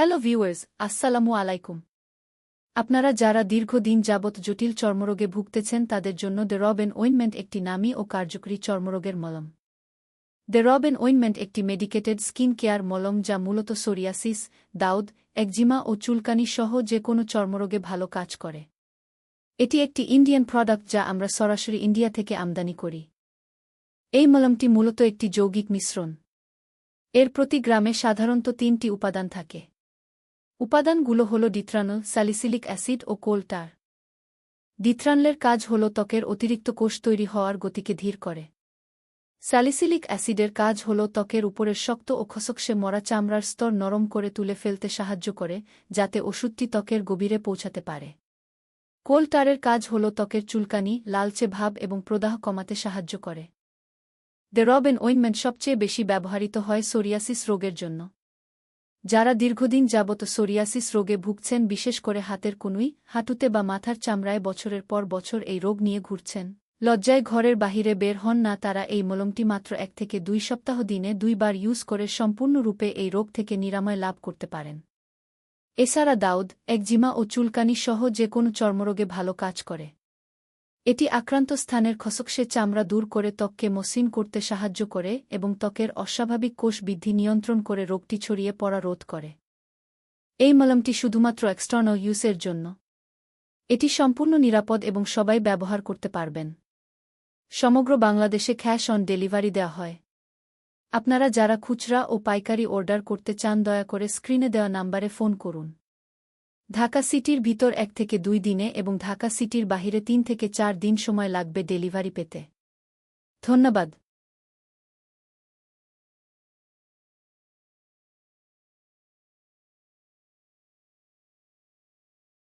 Hello viewers, আসসালামু আলাইকুম। আপনারা যারা দীর্ঘদিন যাবৎ জটিল চর্মরোগে ভুগতেছেন তাদের জন্য দ্য রবেন ওয়েনমেন্ট একটি নামী ও কার্যকরী চর্মরোগের মলম। দ্য রবেন ওয়েনমেন্ট একটি মেডিকেটেড স্কিন কেয়ার মলম যা মূলত সোরিয়াসিস, দাউদ, একজিমা ও চুলকানি সহ যে কোনো চর্মরোগে ভালো কাজ করে। এটি একটি ইন্ডিয়ান প্রোডাক্ট যা আমরা সরাসরি ইন্ডিয়া থেকে আমদানি করি। এই মলমটি মূলত একটি যৌগিক মিশ্রণ। এর প্রতি গ্রামে সাধারণত 3টি উপাদান থাকে। উপাদানগুলো হল ডিথ্রানল, স্যালিসিলিক অ্যাসিড ও কোল টার। ডিথ্রানলের কাজ হল ত্বকের অতিরিক্ত কোষ তৈরি হওয়ার গতিকে ধীর করে। স্যালিসিলিক অ্যাসিডের কাজ হল ত্বকের উপরের শক্ত ও খসখসে মরা চামড়ার স্তর নরম করে তুলে ফেলতে সাহায্য করে, যাতে ওষুধটি ত্বকের গভীরে পৌঁছাতে পারে। কোল টারের কাজ হল ত্বকের চুলকানি, লালচে ভাব এবং প্রদাহ কমাতে সাহায্য করে। দ্য রবেন ওয়েনমেন্ট সবচেয়ে বেশি ব্যবহৃত হয় সোরিয়াসিস রোগের জন্য। যারা দীর্ঘদিন যাবত সোরিয়াসিস রোগে ভুগছেন, বিশেষ করে হাতের কনুই, হাঁটুতে বা মাথার চামড়ায় বছরের পর বছর এই রোগ নিয়ে ঘুরছেন, লজ্জায় ঘরের বাহিরে বের হন না, তারা এই মলমটি মাত্র 1 থেকে 2 সপ্তাহ দিনে 2 বার ইউজ করে সম্পূর্ণরূপে এই রোগ থেকে নিরাময় লাভ করতে পারেন। এছাড়া দাউদ, একজিমা ও চুলকানি সহ যে কোনো চর্মরোগে ভালো কাজ করে। এটি আক্রান্ত স্থানের খসখসে চামড়া দূর করে ত্বককে মসৃণ করতে সাহায্য করে এবং ত্বকের অস্বাভাবিক কোষ বৃদ্ধি নিয়ন্ত্রণ করে রোগটি ছড়িয়ে পড়া রোধ করে। এই মলমটি শুধুমাত্র এক্সটার্নাল ইউজের জন্য। এটি সম্পূর্ণ নিরাপদ এবং সবাই ব্যবহার করতে পারবেন। সমগ্র বাংলাদেশে ক্যাশ অন ডেলিভারি দেওয়া হয়। আপনারা যারা খুচরা ও পাইকারি অর্ডার করতে চান, দয়া করে স্ক্রিনে দেওয়া নাম্বারে ফোন করুন। ঢাকা সিটির ভিতর 1 থেকে 2 দিনে এবং ঢাকা সিটির বাহিরে 3 থেকে 4 দিন সময় লাগবে ডেলিভারি পেতে। ধন্যবাদ।